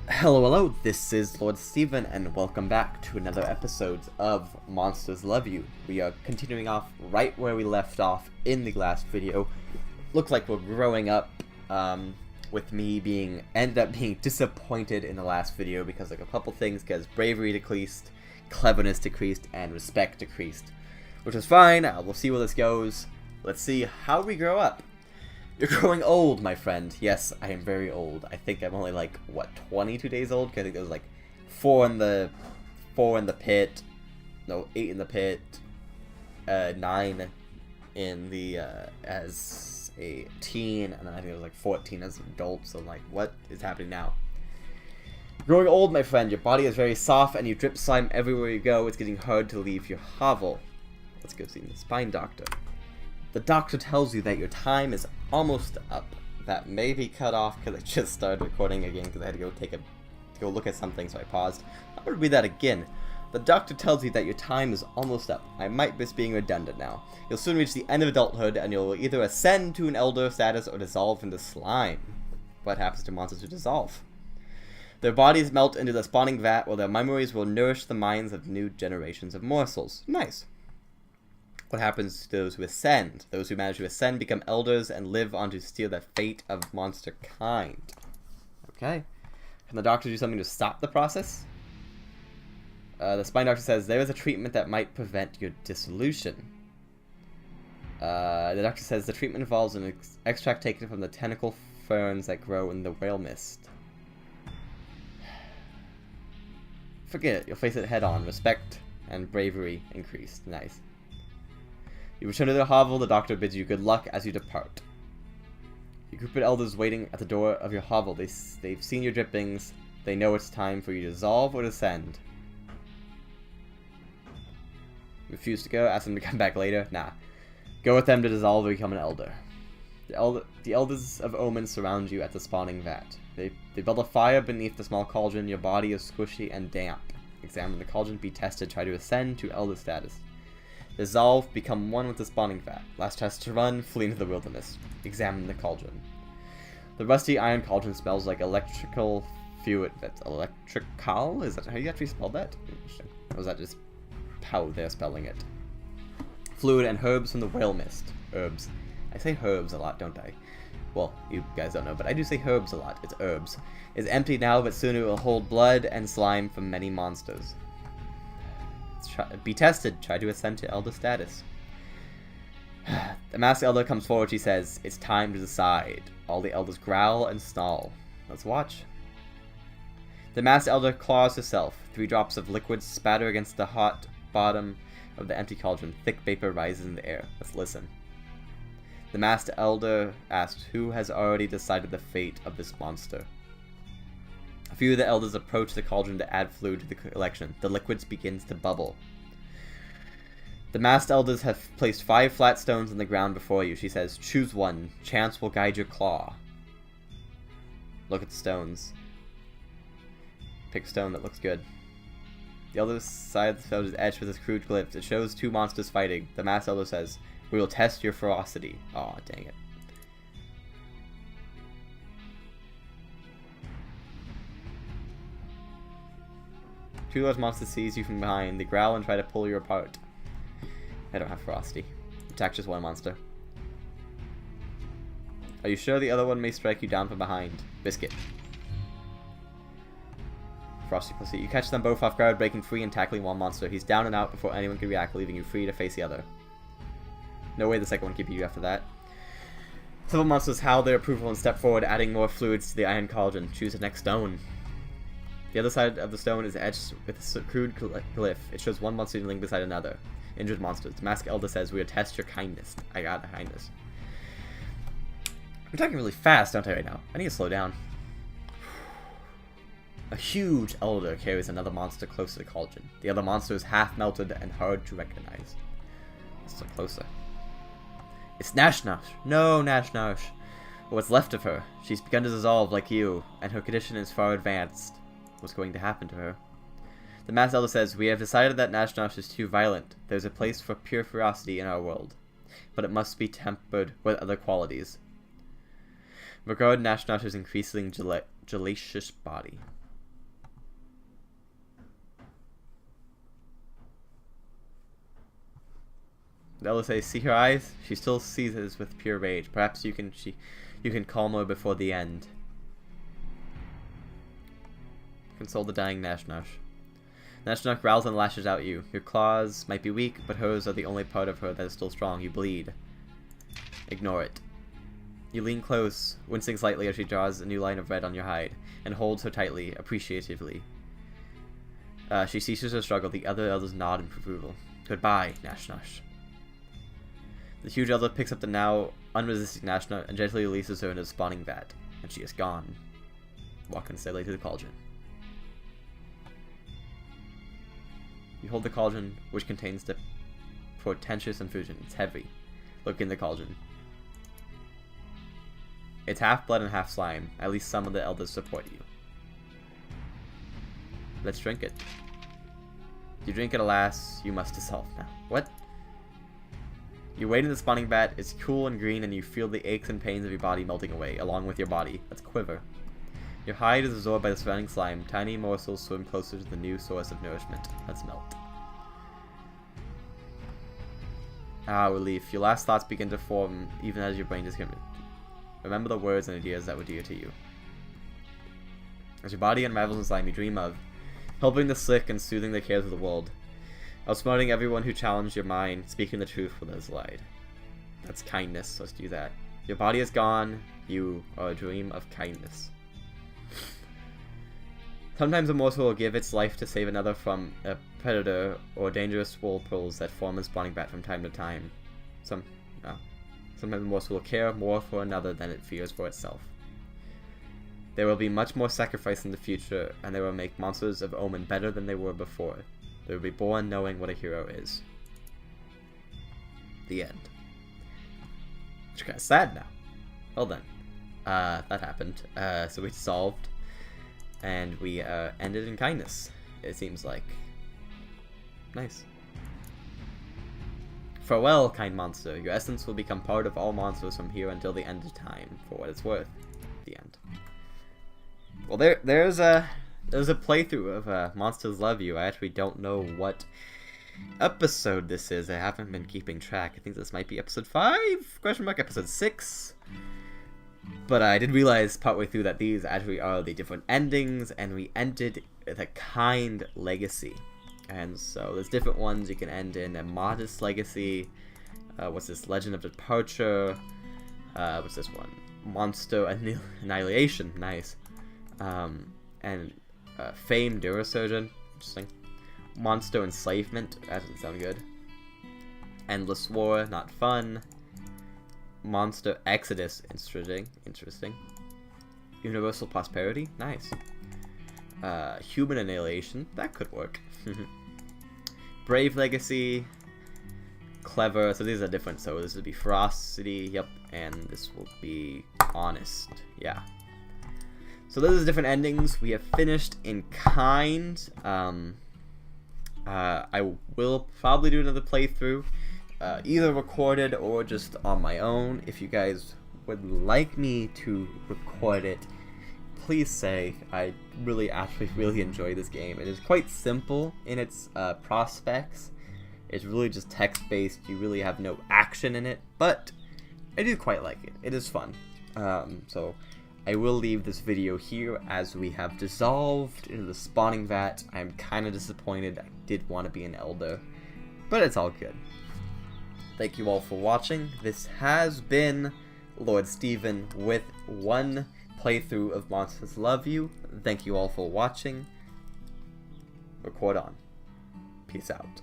Hello, this is Lord Steven, and welcome back to another episode of Monsters Love You. We are continuing off right where we left off in the last video. Looks like we're growing up, with me ended up being disappointed in the last video because like a couple things, because bravery decreased, cleverness decreased, and respect decreased. Which is fine, we'll see where this goes. Let's see how we grow up. You're growing old, my friend. Yes, I am very old. I think I'm only like, what, 22 days old? Because I think there was like 4 in the pit, no, 8 in the pit, 9 in the, as a teen, and then I think it was like 14 as an adult, so I'm like, what is happening now? Growing old, my friend. Your body is very soft, and you drip slime everywhere you go. It's getting hard to leave your hovel. Let's go see the spine doctor. The doctor tells you that your time is almost up. That may be cut off because I just started recording again because I had to go look at something, so I paused. I'm going to read that again. The doctor tells you that your time is almost up. I might be being redundant now. You'll soon reach the end of adulthood, and you'll either ascend to an elder status or dissolve into slime. What happens to monsters who dissolve? Their bodies melt into the spawning vat, where their memories will nourish the minds of new generations of morsels. Nice. What happens to those who ascend? Those who manage to ascend become elders and live on to steal the fate of monster kind. Okay. Can the doctor do something to stop the process? The spine doctor says there is a treatment that might prevent your dissolution. The doctor says the treatment involves an extract taken from the tentacle ferns that grow in the whale mist. Forget it. You'll face it head on. Respect and bravery increased. Nice. You return to the hovel. The doctor bids you good luck as you depart. Your group of elders waiting at the door of your hovel. They've seen your drippings. They know it's time for you to dissolve or descend. Refuse to go? Ask them to come back later? Nah. Go with them to dissolve or become an elder. The elders of Omen surround you at the spawning vat. They build a fire beneath the small cauldron. Your body is squishy and damp. Examine the cauldron. Be tested. Try to ascend to elder status. Dissolve, become one with the spawning vat. Last test to run, flee into the wilderness. Examine the cauldron. The rusty iron cauldron smells like electrical fluid. That's electrical? Is that how you actually spell that? Interesting. Or was that just how they're spelling it? Fluid and herbs from the whale mist. Herbs. I say herbs a lot, don't I? Well, you guys don't know, but I do say herbs a lot. It's herbs. It's empty now, but soon it will hold blood and slime from many monsters. Be tested. Try to ascend to elder status. The masked elder comes forward. She says, "It's time to decide." All the elders growl and snarl. Let's watch. The masked elder claws herself. 3 drops of liquid spatter against the hot bottom of the empty cauldron. Thick vapor rises in the air. Let's listen. The masked elder asks, "Who has already decided the fate of this monster?" A few of the elders approach the cauldron to add fluid to the collection. The liquids begins to bubble. The masked elders have placed 5 flat stones on the ground before you. She says, "Choose one. Chance will guide your claw." Look at the stones. Pick a stone that looks good. The other side of the stone is etched with this crude glyphs. It shows 2 monsters fighting. The masked elder says, "We will test your ferocity." Aw, dang it. Two large monsters seize you from behind. They growl and try to pull you apart. I don't have ferocity. Attack just one monster. Are you sure the other one may strike you down from behind? Biscuit. Frosty plus C. You catch them both off guard, breaking free and tackling one monster. He's down and out before anyone can react, leaving you free to face the other. No way the second one can beat you after that. Several monsters howl their approval and step forward, adding more fluids to the iron cauldron. Choose the next stone. The other side of the stone is etched with a crude glyph. It shows one monster kneeling beside another. Injured monsters. The masked elder says, "We will test your kindness." I got a kindness. I'm talking really fast, don't I, right now? I need to slow down. A huge elder carries another monster close to the cauldron. The other monster is half melted and hard to recognize. Let's look closer. It's Nash Nash. No, Nash Nash. What's left of her. She's begun to dissolve like you, and her condition is far advanced. What's going to happen to her? The masked elder says, "We have decided that Nash Nash is too violent. There's a place for pure ferocity in our world, but it must be tempered with other qualities. Regard Nash Nash's increasingly gelacious body. The elder says, "See her eyes? She still seethes with pure rage. Perhaps you can calm her before the end." Console the dying Nashnosh. Nashnosh growls and lashes out at you. Your claws might be weak, but hers are the only part of her that is still strong. You bleed. Ignore it. You lean close, wincing slightly as she draws a new line of red on your hide, and holds her tightly, appreciatively. She ceases her struggle. The other elders nod in approval. "Goodbye, Nashnosh." The huge elder picks up the now unresisting Nashnosh and gently releases her into the spawning vat, and she is gone, walking steadily to the cauldron. You hold the cauldron, which contains the portentous infusion. It's heavy. Look in the cauldron. It's half blood and half slime. At least some of the elders support you. Let's drink it. You drink it, alas, you must dissolve now. What? You wait in the spawning vat. It's cool and green, and you feel the aches and pains of your body melting away, along with your body. Let's quiver. Your hide is absorbed by the surrounding slime. Tiny morsels swim closer to the new source of nourishment. Let's melt. Ah, relief. Your last thoughts begin to form even as your brain is committed. Remember the words and ideas that were dear to you. As your body unravels in slime, you dream of helping the sick and soothing the cares of the world. Outsmarting everyone who challenged your mind, speaking the truth when others lied. That's kindness. Let's do that. Your body is gone. You are a dream of kindness. Sometimes a morsel will give its life to save another from a predator or dangerous whirlpools that form in spawning bat from time to time. Sometimes a morsel will care more for another than it fears for itself. There will be much more sacrifice in the future, and they will make monsters of Omen better than they were before. They will be born knowing what a hero is. The end. Which is kind of sad now. Well then. That happened. So we dissolved. And we ended in kindness, it seems like. Nice. Farewell, kind monster. Your essence will become part of all monsters from here until the end of time, for what it's worth. The end. Well, there's a playthrough of Monsters Love You. I actually don't know what episode this is. I haven't been keeping track. I think this might be episode 5? Question mark, episode 6? But I did realize partway through that these actually are the different endings, and we ended the kind legacy. And so there's different ones you can end in. A modest legacy. What's this? Legend of Departure. What's this one? Monster Annihilation. Nice. And Fame Neurosurgeon. Interesting. Monster Enslavement. That doesn't sound good. Endless War. Not fun. Monster Exodus. Interesting. Universal Prosperity. Nice. Human Annihilation. That could work. Brave Legacy. Clever. So these are different. So this would be Ferocity. Yep. And this will be Honest. Yeah. So those are different endings. We have finished in kind. I will probably do another playthrough. Either recorded or just on my own. If you guys would like me to record it, please say. I actually really enjoy this game. It is quite simple in its prospects. It's really just text-based. You really have no action in it, but I do quite like it. It is fun. So I will leave this video here as we have dissolved into the spawning vat. I'm kind of disappointed. I did want to be an elder, but it's all good. Thank you all for watching. This has been Lord Steven with one playthrough of Monsters Love You. Thank you all for watching. Record on. Peace out.